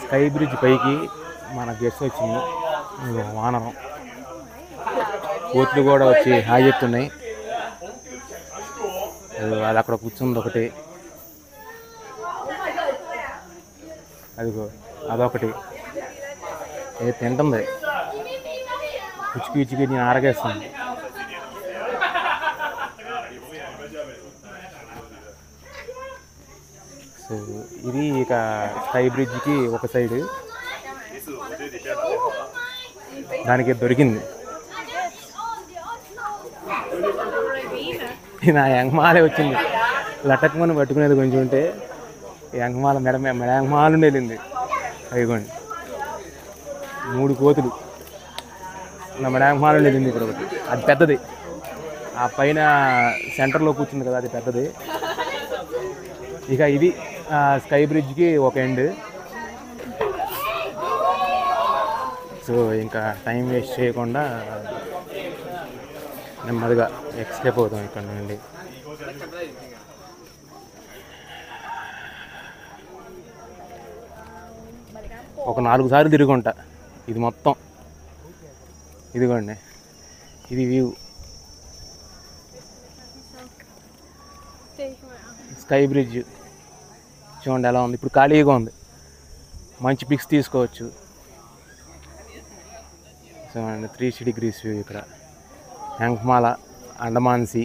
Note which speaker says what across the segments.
Speaker 1: Sky bridge పైకి మన guest వచ్చింది. వానరం కోతులు కూడా వచ్చి హాయ్ చెప్తున్నాయి. అది అక్కడ కూర్చుంది ఒకటి, అదిగో అదొకటి ఏది తింటుంది, పిచ్చికి నేను ఆరగేస్తుంది. సో ఇది ఇక స్కై బ్రిడ్జ్కి ఒక సైడ్ దానికి దొరికింది. నా ఎంగమాలే వచ్చింది, లటక్మని పట్టుకునేది కొంచెం ఉంటే ఎంగమాల మెడమాల నుండి వెళ్ళింది. అయిపోండి 3 కోతులు నా మెడమాల నుండి వెళ్ళింది. ఇక్కడ ఒకటి అది పెద్దది, ఆ పైన సెంటర్లో కూర్చుంది కదా, అది పెద్దది. ఇక ఇది స్కై బ్రిడ్జ్కి ఒక ఎండ్. సో ఇంకా టైం వేస్ట్ చేయకుండా నెమ్మదిగా ఎక్స్కేప్ అవుతాం ఇక్కడ నుండి. ఒక 4 సార్లు తిరుగుంటా ఇది మొత్తం. ఇదిగోండి, ఇది వ్యూ స్కై బ్రిడ్జ్. చూడండి ఎలా ఉంది, ఇప్పుడు ఖాళీగా ఉంది, మంచి పిక్స్ తీసుకోవచ్చు. చూడండి 360 degrees వ్యూ. ఇక్కడ యాంక్మాల, Andaman sea,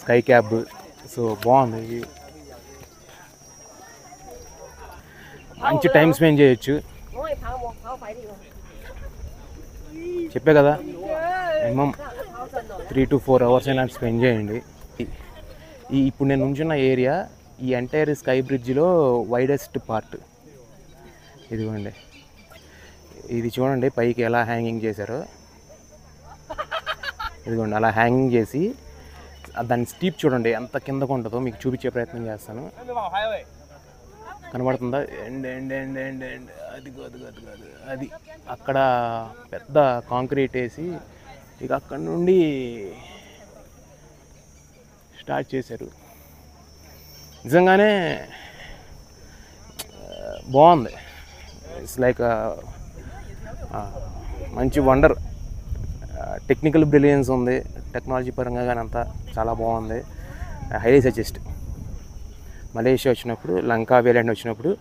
Speaker 1: sky cab. So బాగుంది, మంచి టైం స్పెండ్ చేయొచ్చు. చెప్పే కదా, మినిమం 3 to 4 hours అయినా స్పెండ్ చేయండి. ఇప్పుడు నేను ఉంచున్న ఏరియా ఈ ఎంటైర్ స్కై బ్రిడ్జ్లో వైడెస్ట్ పార్ట్. ఇదిగోండి, ఇది చూడండి పైకి ఎలా హ్యాంగింగ్ చేశారో. ఇదిగోండి అలా హ్యాంగింగ్ చేసి దాని స్టీప్ చూడండి ఎంత కిందకు ఉంటుందో మీకు చూపించే ప్రయత్నం చేస్తాను. కనబడుతుందా? End end end end end అది అది అక్కడ పెద్ద కాంక్రీట్ వేసి ఇక అక్కడ నుండి స్టార్ట్ చేశారు. నిజంగానే బాగుంది. ఇట్స్ లైక్ మంచి వండర్. టెక్నికల్ బ్రిలియన్స్ ఉంది, టెక్నాలజీ పరంగా కానీ అంతా చాలా బాగుంది. Highly suggest. మలేషియా వచ్చినప్పుడు, లంకావి ఐలాండ్ వచ్చినప్పుడు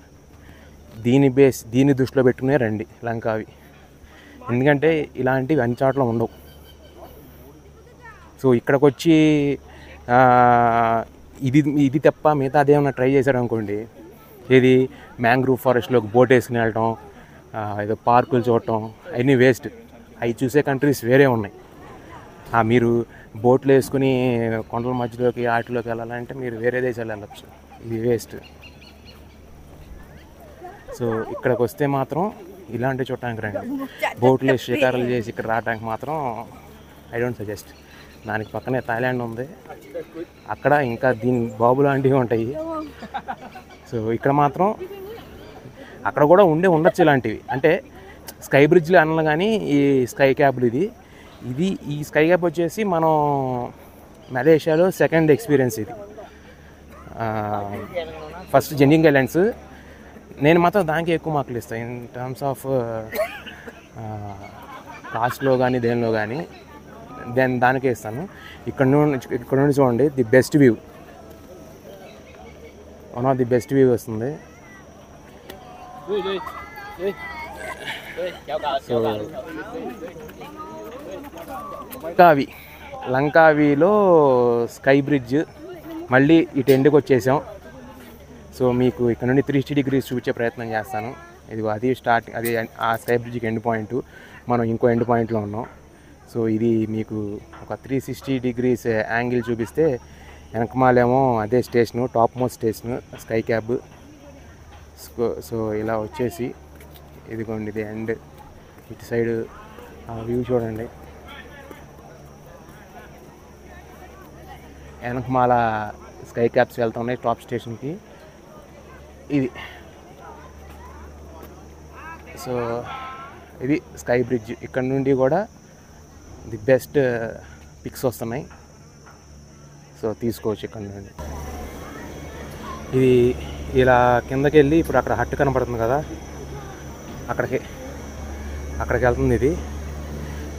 Speaker 1: దీన్ని దృష్టిలో పెట్టుకునే రండి లంకావి. ఎందుకంటే ఇలాంటివి అన్ని చోట్ల ఉండవు. సో ఇక్కడికి వచ్చి ఇది తప్ప మిగతా అదేమన్నా ట్రై చేశారు అనుకోండి, ఏది మ్యాంగ్రూవ్ ఫారెస్ట్లోకి బోట్ వేసుకుని వెళ్ళటం, ఏదో పార్కులు చూడటం, అవన్నీ వేస్ట్. అవి చూసే కంట్రీస్ వేరే ఉన్నాయి. మీరు బోట్లు వేసుకుని కొండల మధ్యలోకి ఆటిలోకి వెళ్ళాలంటే మీరు వేరే దేశాలు వెళ్ళచ్చు, ఇది వేస్ట్. సో ఇక్కడికి వస్తే మాత్రం ఇలాంటి చూడటానికి రండి. బోట్లు వేసి షికారులు చేసి ఇక్కడ రావడానికి మాత్రం ఐ డోంట్ సజెస్ట్. దానికి పక్కనే థాయిలాండ్ ఉంది, అక్కడ ఇంకా దీని బాబు లాంటివి ఉంటాయి. సో ఇక్కడ మాత్రం అక్కడ కూడా ఉండొచ్చు ఇలాంటివి. అంటే స్కై బ్రిడ్జ్లు అన్నా కానీ ఈ స్కై క్యాబ్లు ఈ స్కై క్యాబ్ వచ్చేసి మనం మలేషియాలో సెకండ్ ఎక్స్పీరియన్స్ ఇది. ఫస్ట్ జెన్జింగ్ ఐలాండ్స్, నేను మాత్రం దానికి ఎక్కువ మార్కులు ఇస్తాను ఇన్ టర్మ్స్ ఆఫ్ కాస్ట్లో కానీ దేనిలో కానీ దానికే ఇస్తాను. ఇక్కడ నుండి చూడండి the best view, one of the best view వస్తుంది. సో లంకావిలో స్కై బ్రిడ్జ్ మళ్ళీ ఇటు ఎండ్కి వచ్చేసాం. సో మీకు ఇక్కడ నుండి 360 degrees చూపించే ప్రయత్నం చేస్తాను. అది స్టార్టింగ్, అది ఆ స్కై బ్రిడ్జ్కి ఎండ్ పాయింట్, మనం ఇంకో ఎండ్ పాయింట్లో ఉన్నాం. సో ఇది మీకు ఒక 360 degrees యాంగిల్ చూపిస్తే వెనకమాలేమో అదే station, top most station sky cab. So ఇలా వచ్చేసి ఇదిగోండి ఇది ఎండ్. ఇటు సైడ్ వ్యూ చూడండి, వెనకమాల స్కై క్యాబ్స్ వెళ్తున్నాయి టాప్ స్టేషన్కి. ఇది సో ఇది స్కై బ్రిడ్జ్. ఇక్కడ నుండి కూడా ది బెస్ట్ పిక్స్ వస్తున్నాయి. సో తీసుకోవచ్చు ఇక్కడ నుండి. ఇది ఇలా కిందకి వెళ్ళి ఇప్పుడు అక్కడ హట్ కనపడుతుంది కదా, అక్కడికి వెళ్తుంది.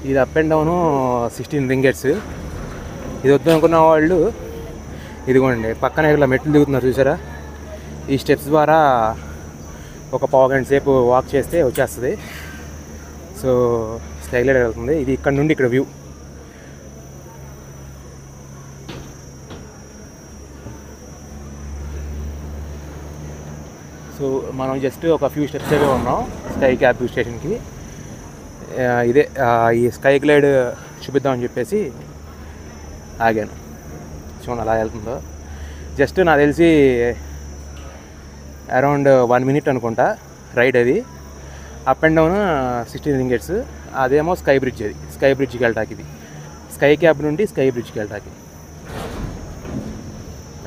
Speaker 1: ఇది అప్ అండ్ డౌను 16 రింగెట్స్. ఇది వద్దు అనుకున్న వాళ్ళు ఇదిగోండి పక్కన ఇలా మెట్లు దిగుతున్నారు చూసారా, ఈ స్టెప్స్ ద్వారా ఒక పావు గంట సేపు వాక్ చేస్తే వచ్చేస్తుంది. సో స్కైలైట్ వెళ్తుంది. ఇది ఇక్కడ నుండి ఇక్కడ వ్యూ. సో మనం జస్ట్ ఒక ఫ్యూ స్టెప్స్ అవే ఉన్నాం స్కై క్యాబ్ స్టేషన్కి. ఇదే ఈ స్కై గ్లైడ్ చూపిద్దామని చెప్పేసి ఆగాను. చూడండి అలా వెళ్తుందో. జస్ట్ నాకు తెలిసి అరౌండ్ 1 minute అనుకుంటా రైడ్. అది అప్ అండ్ డౌన్ 16 రింగెట్స్. అదేమో స్కై బ్రిడ్జ్. అది స్కై బ్రిడ్జ్కి వెళ్ళటానికి. ఇది స్కై క్యాబ్ నుండి స్కై బ్రిడ్జ్కి వెళ్ళటానికి.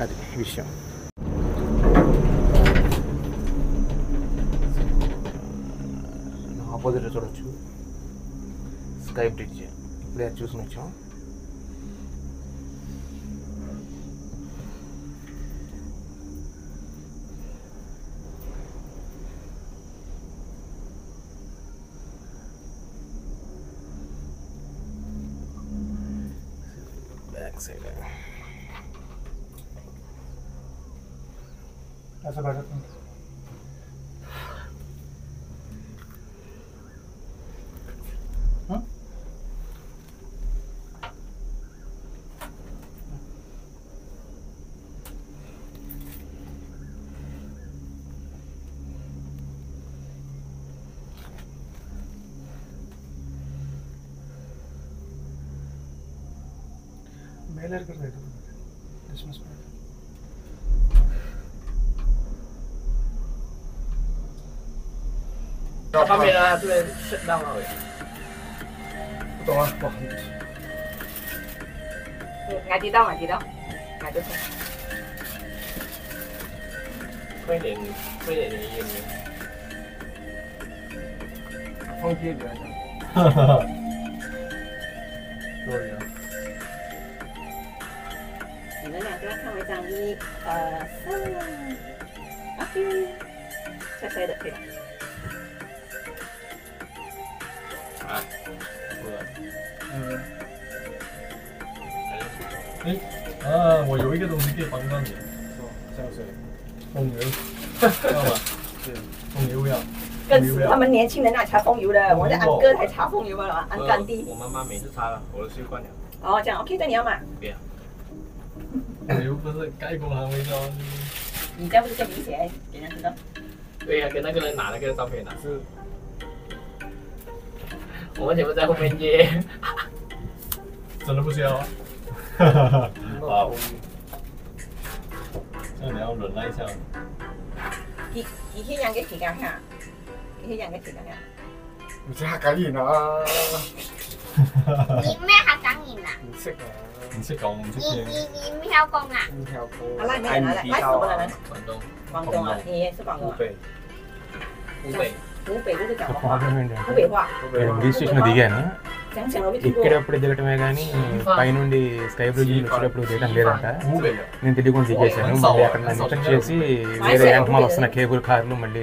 Speaker 1: అది విషయం. ఆపోజిట్ చూడొచ్చు స్కై బ్రిడ్జ్. ఇప్పుడే చూసుకుని వచ్చాం. బ్యాక్ సైడ్ ऐसा बैठा था. मेलर कर देता हूँ क्रिसमस में.方便啊，对，适当了。不懂啊，不好意思。
Speaker 2: 挨地道，挨地道，挨得通。
Speaker 3: 快点的烟呢？
Speaker 1: 放屁别。
Speaker 3: 哈哈哈。对呀。
Speaker 2: 你们两个看违章1、2、3。OK。再塞的可以了。
Speaker 3: 啊，
Speaker 4: 啊，我有一个东西可以帮到你，
Speaker 1: 像是
Speaker 4: 风油，知道吗？
Speaker 1: 是
Speaker 4: 风油呀，
Speaker 2: 更死，他们年轻人哪擦风油的？我在安哥才擦风油了，安甘地。
Speaker 3: 我妈妈每次擦了，我都习惯了。
Speaker 2: 哦，这样 OK， 那你要买？
Speaker 3: 不要。
Speaker 4: 风油不是盖过它味道。
Speaker 2: 你这不是更明显，给人知道。
Speaker 3: 对呀，跟那个人拿那个照片拿。是。我们全部在后面接。
Speaker 4: 真的不需要。好。那你要忍耐一下。
Speaker 2: 幾天人嘅時間下，幾天人嘅時間下。
Speaker 1: 唔知客家言啊！
Speaker 5: 你咩客家言啊？
Speaker 1: 唔識啊！
Speaker 4: 唔識講，唔識聽。
Speaker 5: 你唔曉講啊？
Speaker 1: 唔曉講。
Speaker 2: 來什麼的呢？
Speaker 3: 廣東。
Speaker 2: 廣東啊，你是廣東啊？湖北就是講話。湖北話。
Speaker 1: హిల్ స్టేషన్ దిగాను. ఎక్కేటప్పుడు దిగటమే కానీ పైనుండి స్కై బ్రిడ్జ్ వచ్చేటప్పుడు దిగటం లేదంట. నేను తెలియకుండా దిగేశాను. మళ్ళీ అక్కడ నన్ను చెక్ చేసి వేరే వెనకమాల వస్తున్న కేబుల్ కార్లు మళ్ళీ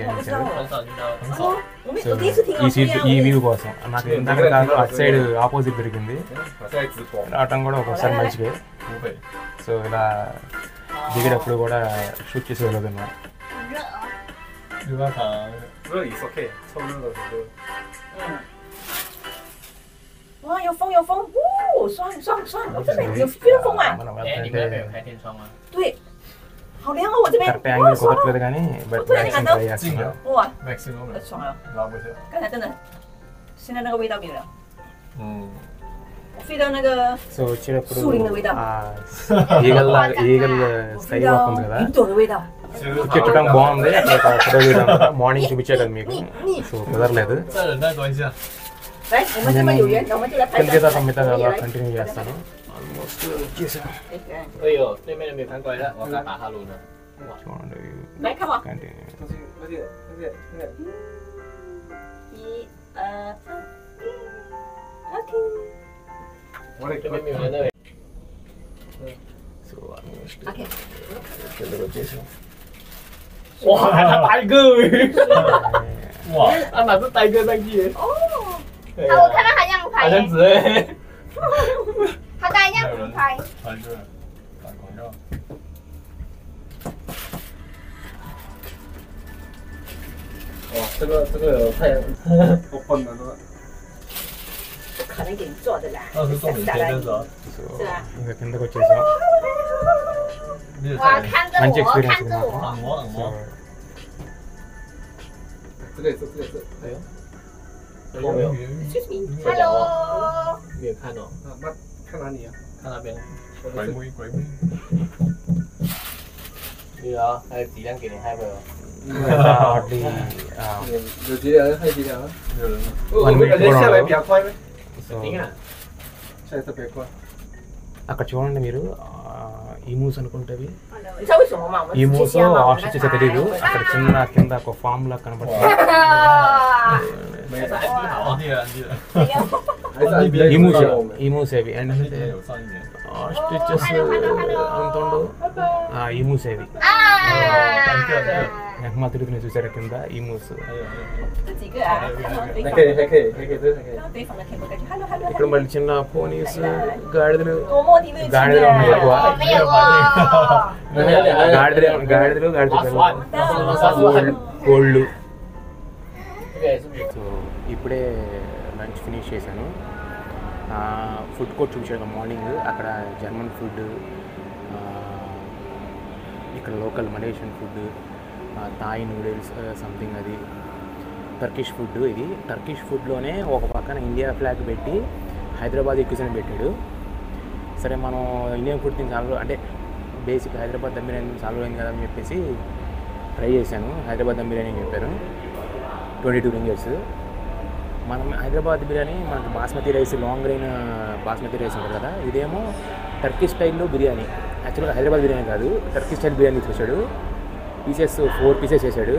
Speaker 1: సో ఈ వ్యూ కోసం నాకు ఇందాక కాదు అటు సైడ్ ఆపోజిట్ దొరికింది. రావటం కూడా ఒకసారి మంచిగా. సో ఇలా దిగేటప్పుడు కూడా షూట్ చేసి వెళ్ళదున్నా.
Speaker 4: 热也是 OK， 凑热的很多。
Speaker 2: 哇，有风有风，哦，爽爽爽！我这边有 feel 风啊。
Speaker 3: 哎，你们那边有开天窗吗？
Speaker 2: 对，好凉哦，我这边。
Speaker 1: కరెక్ట్ యాంగిల్ కుదరట్లేదు కానీ బట్ మ్యాక్సిమం ట్రై చేస్తున్నా.
Speaker 2: 哇
Speaker 4: maximum
Speaker 2: 爽了，
Speaker 4: 拉不下。
Speaker 2: 刚才真的，现在那个味道没了。
Speaker 4: 嗯。
Speaker 2: 飞到那个
Speaker 1: సో వచ్చేటప్పుడు
Speaker 2: 树林的味道。
Speaker 1: ఈగల్ స్కై వాక్ ఉంది కదా,
Speaker 2: 云朵的味道。
Speaker 1: చెట్టడం బాగుంది. అక్కడ ఫోటో తీయడం మార్నింగ్ చూపించే కదా మీకు. సో కుదరలేదు.
Speaker 4: 再忍耐多一下。
Speaker 2: 来，我们这么有缘，我们就来拍照。
Speaker 1: మిగతా అలా కంటిన్యూ చేస్తాను. ఆల్మోస్ట్ వచ్చేసాను.
Speaker 3: 哎呦，对面的没看过来了，我刚打哈喽呢。
Speaker 1: చూడండి
Speaker 2: 来看我。
Speaker 1: కంటిన్యూ.
Speaker 2: 1、2、3，OK。
Speaker 3: 对面没有人那边。
Speaker 1: సో ఆల్మోస్ట్
Speaker 2: OK，
Speaker 1: కిందకి వచ్చేసాం.
Speaker 3: 哇，大哥！
Speaker 4: 哇，
Speaker 3: 他拿着大哥上去。
Speaker 2: 哦，
Speaker 3: 对
Speaker 5: 啊，我看到他这样拍
Speaker 3: 好像
Speaker 5: 耶，
Speaker 3: 纸哎。
Speaker 5: 他刚才这样子拍，
Speaker 4: 排队打广告。
Speaker 3: 哇，这个有太
Speaker 4: 我笨了都。
Speaker 2: 可能给你做的啦，
Speaker 4: 那是送你贴的是吧？
Speaker 1: సో
Speaker 2: 是啊
Speaker 1: ఇంకా కిందకి వచ్చేసాం.
Speaker 4: 你也
Speaker 5: 哇，
Speaker 4: 太
Speaker 5: 看着
Speaker 1: మంచి
Speaker 5: 我，
Speaker 1: ఎక్స్పీరియన్స్
Speaker 5: 看着
Speaker 1: మాకు.
Speaker 5: 我，
Speaker 4: 按摩按
Speaker 1: so
Speaker 4: 摩。
Speaker 3: 这个也是，这个也是。哎呦，我没有，
Speaker 2: ，excuse me，
Speaker 5: Hello，
Speaker 3: 没有看哦。
Speaker 4: 那看哪里啊？
Speaker 3: 看那边。
Speaker 4: 鬼妹鬼妹。
Speaker 3: 对啊，还有质量给你嗨没有？
Speaker 1: already
Speaker 3: 有质量，还有质量啊。
Speaker 4: 有人。
Speaker 3: 我们感觉下来比较快呗。
Speaker 1: so
Speaker 3: 行啊。
Speaker 4: 下来特别快。
Speaker 1: అక్కడ చూడండి మీరు ఈమూస్ అనుకుంటేవి
Speaker 2: 你知道为什么吗？我们
Speaker 1: ఈమూస్
Speaker 2: 之前嘛，我们
Speaker 1: ఆస్ట్రిచ్ తెలీదు అక్కడ చిన్న కింద ఒక ఫామ్ లా కనబడుతుంది.
Speaker 3: 没事，还挺好啊。
Speaker 4: 安迪了安迪了。
Speaker 3: 还是安迪的
Speaker 1: ఈమూస్
Speaker 3: 我们。
Speaker 1: ఈమూస్ ఏవి అండ్
Speaker 4: 那天有上一年。
Speaker 1: ఆస్ట్రిచెస్ అంత ఉండవు. ఈమూస్ ఏవి
Speaker 5: 啊，
Speaker 1: వెనకమాల తిరుగుతున్నాయి చూసారా కింద ఈమూస్.
Speaker 4: 还有。
Speaker 2: 这几个啊，
Speaker 3: 还可以，还可以，还可以，这个还可以。
Speaker 2: 对方的听不感觉，hello hello，
Speaker 1: ఇక్కడ మళ్ళీ చిన్న పోనీస్ గాడిదలు
Speaker 2: 多么的热情
Speaker 1: గాడిదలు ఉన్నాయి
Speaker 2: 啊！
Speaker 1: ఎక్కువ.
Speaker 5: 我没有哦，
Speaker 1: గాడిదలు గాడిదలు కోళ్ళు.
Speaker 3: 这个也是比
Speaker 1: సో ఇప్పుడే లంచ్ ఫినిష్ చేశాను. ఫుడ్ కోర్ట్ చూపించాను మార్నింగ్. అక్కడ జర్మన్ ఫుడ్, ఇక్కడ local Malaysian food, Thai noodles something, అది టర్కిష్ ఫుడ్. ఇది టర్కిష్ ఫుడ్లోనే ఒక పక్కన ఇండియా ఫ్లాగ్ పెట్టి హైదరాబాద్ క్యూజిన్ పెట్టాడు. సరే మనం ఇండియన్ ఫుడ్ తిని చాలా అంటే బేసిక్ హైదరాబాద్ దమ్ బిర్యానీ చాలా అయింది కదా అని చెప్పేసి ట్రై చేశాను. హైదరాబాద్ దమ్ బిర్యానీ అని చెప్పారు. 22 రింగర్స్. మనం హైదరాబాద్ బిర్యానీ మనకి basmati rice, long grain basmati rice ఉంటుంది కదా. ఇదేమో టర్కీ స్టైల్లో బిర్యానీ. యాక్చువల్గా హైదరాబాద్ బిర్యానీ కాదు, టర్కీ స్టైల్ బిర్యానీ చేశాడు. పీసెస్ 4 పీసెస్ వేసాడు.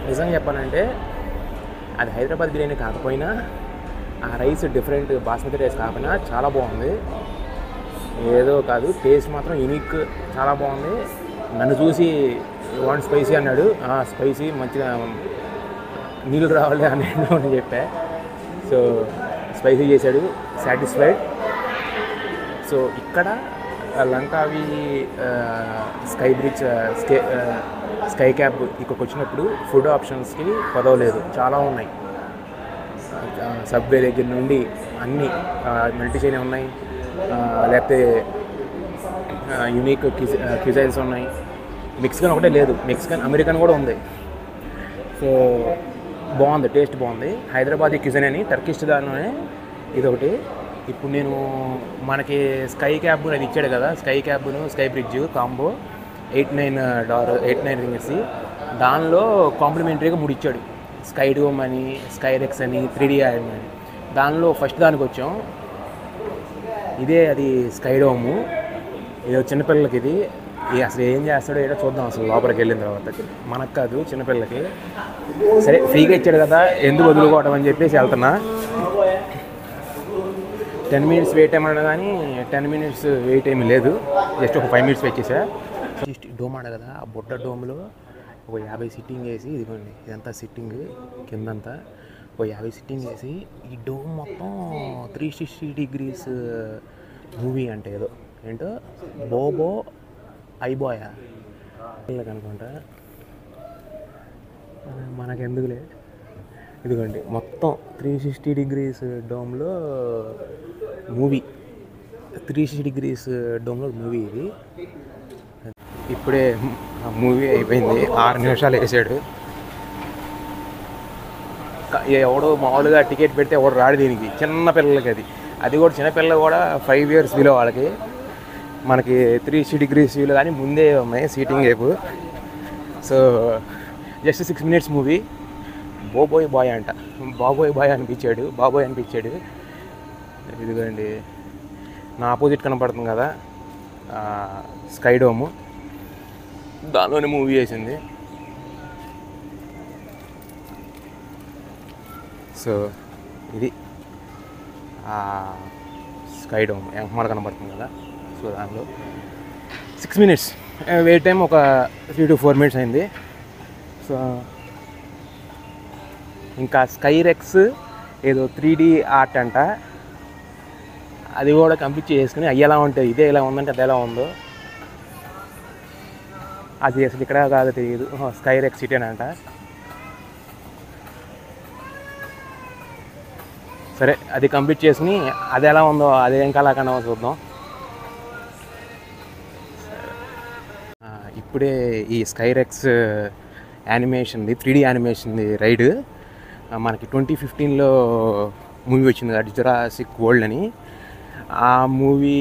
Speaker 1: నిజంగా చెప్పాలంటే అది హైదరాబాద్ బిర్యానీ కాకపోయినా, ఆ రైస్ డిఫరెంట్ బాస్మతి రైస్ కాకపోయినా చాలా బాగుంది. ఏదో కాదు, టేస్ట్ మాత్రం యూనిక్, చాలా బాగుంది. నన్ను చూసి వాంట్ స్పైసీ అన్నాడు. స్పైసీ మంచిగా నీళ్ళు రావాలి అని చెప్పా. సో స్పైసీ చేశాడు, సాటిస్ఫైడ్. సో ఇక్కడ లంకావి స్కై బ్రిడ్జ్, స్కై క్యాబ్ ఇక్కడికి వచ్చినప్పుడు ఫుడ్ ఆప్షన్స్కి పదవలేదు, చాలా ఉన్నాయి. సబ్వే దగ్గర నుండి అన్నీ మల్టీచైన్ ఉన్నాయి, లేకపోతే యూనిక్ క్యూజైన్స్ ఉన్నాయి. మెక్సికన్ ఒకటే లేదు, మెక్సికన్ అమెరికన్ కూడా ఉంది. సో బాగుంది, టేస్ట్ బాగుంది. హైదరాబాదీ క్యూజన్ అని టర్కిష్ దానిలోనే ఇదొకటి. ఇప్పుడు నేను మనకి స్కై క్యాబ్ అది ఇచ్చాడు కదా, స్కై క్యాబ్ను స్కై బ్రిడ్జ్ కాంబో $89 రింగర్స్. దానిలో కాంప్లిమెంటరీగా 3 ఇచ్చాడు. స్కై డోమ్ అని, స్కై రెక్స్ అని, 3D అని. దానిలో ఫస్ట్ దానికి వచ్చాం. ఇదే అది స్కై డోము. ఇది చిన్నపిల్లలకి. ఇది అసలు ఏం చేస్తాడో ఏదో చూద్దాం అసలు లోపలికి వెళ్ళిన తర్వాత. మనకు కాదు, చిన్నపిల్లలకి. సరే ఫ్రీగా ఇచ్చాడు కదా, ఎందుకు వదులుకోవటం అని చెప్పేసి వెళ్తున్నా. 10 minutes వెయిట్ టైం అన్నా కానీ 10 minutes వెయిట్ ఏమీ లేదు, జస్ట్ ఒక 5 minutes వెయిట్ చేసా. డోమ్ ఆడ కదా, ఆ బుడ్డ డోమ్లో ఒక 50 సిట్టింగ్ వేసి, ఇదిగోండి ఇదంతా సిట్టింగ్ కిందంతా ఒక 50 సిట్టింగ్ వేసి, ఈ డోమ్ మొత్తం 360 degrees మూవీ అంటే ఏదో ఏంటో బోబో ఐబాయా అనుకుంటా, మనకెందుకులే. ఇదిగోండి మొత్తం 360 degrees డోమ్లో మూవీ, 360 degrees డోమ్లో మూవీ ఇది. ఇప్పుడే మూవీ అయిపోయింది, 6 నిమిషాలు వేసాడు. ఎవడో మామూలుగా టికెట్ పెడితే ఎవడు రాడు దీనికి, చిన్న పిల్లలకి. అది కూడా చిన్నపిల్లలు కూడా 5 years బిలో వాళ్ళకి. మనకి 360 degrees వ్యూలో కానీ ముందే ఉన్నాయి సీటింగ్ వైపు. So just 6 minutes movie. బాబోయ్ బాయ్ అంట, బాబోయ్ బాయ్ అనిపించాడు, బాబోయ్ అనిపించాడు. ఇదిగోండి నా ఆపోజిట్ కనపడుతుంది కదా స్కై డోము, దానిలోనే మూవీ వేసింది. సో ఇది స్కై డోమ్ ఎంహమాడ కనబడుతుంది కదా, సో దానిలో 6 minutes వెయిట్ టైం ఒక 3 to 4 minutes అయింది. సో ఇంకా స్కైరెక్స్ ఏదో 3D ఆర్ట్ అంట, అది కూడా కంప్లీట్ చేసుకుని అవి ఎలా ఉంటాయి, ఇదే ఎలా ఉందంటే అది ఎలా ఉందో, అది అసలు ఇక్కడ కాదో తెలియదు. స్కైరెక్స్ సిటీ అంట. సరే అది కంప్లీట్ చేసుకుని అది ఎలా ఉందో అది ఇంకా అలా కన్నా చూద్దాం. ఇప్పుడే ఈ స్కైరెక్స్ యానిమేషన్ది 3D యానిమేషన్ది రైడ్ మనకి 2015లో మూవీ వచ్చింది కదా, జురాసిక్ వరల్డ్ అని. ఆ మూవీ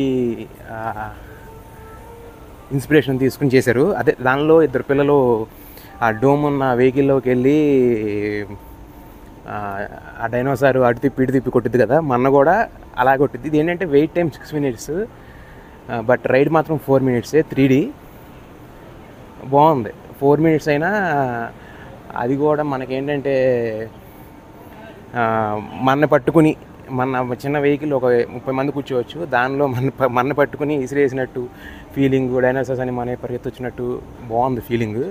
Speaker 1: ఇన్స్పిరేషన్ తీసుకుని చేశారు. అదే దానిలో ఇద్దరు పిల్లలు ఆ డోమ్ ఉన్న వెహికల్లోకి వెళ్ళి ఆ డైనోసార్ అటు తిప్పి ఇటు తిప్పి కొట్టిద్ది కదా, మన కూడా అలా కొట్టిద్ది. ఇది ఏంటంటే wait time 6 minutes, but ride మాత్రం 4 minutes 3D. బాగుంది. 4 minutes అయినా అది కూడా మనకేంటంటే మన పట్టుకుని మన చిన్న వెహికల్ ఒక 30 మంది కూర్చోవచ్చు, దానిలో మన పట్టుకుని ఇసిరేసినట్టు ఫీలింగ్, డైనోసార్స్ అని మన పరిగెత్తొచ్చినట్టు బాగుంది ఫీలింగ్.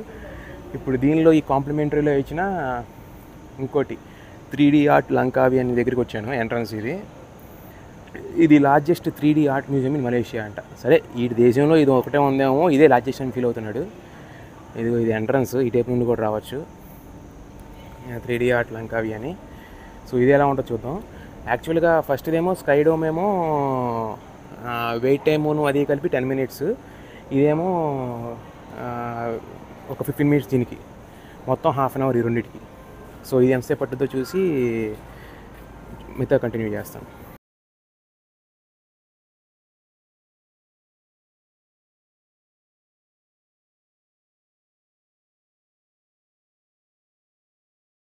Speaker 1: ఇప్పుడు దీనిలో ఈ కాంప్లిమెంటరీలో ఇచ్చిన ఇంకోటి 3D ఆర్ట్ లంకావి అని దగ్గరికి వచ్చాను. ఎంట్రన్స్ ఇది largest 3D art museum in Malaysia అంట. సరే ఈ దేశంలో ఇది ఒకటే ఉందేమో, ఇదే లార్జెస్ట్ అని ఫీల్ అవుతున్నాడు. ఇది ఎంట్రన్స్, ఈ టైప్ నుండి కూడా రావచ్చు 3D ఆర్ట్ లంకావి అని. సో ఇది ఎలా ఉంటుందో చూద్దాం. యాక్చువల్గా ఫస్ట్ ఏమో స్కై డోమ్ ఏమో వెయిట్ టైమును అది కలిపి 10 minutes, ఇదేమో ఒక 15 minutes దీనికి, మొత్తం ½ an hour ఈ రెండింటికి. సో ఇది ఎంతసేపు పట్టుద్దో చూసి మిగతా కంటిన్యూ చేస్తాను.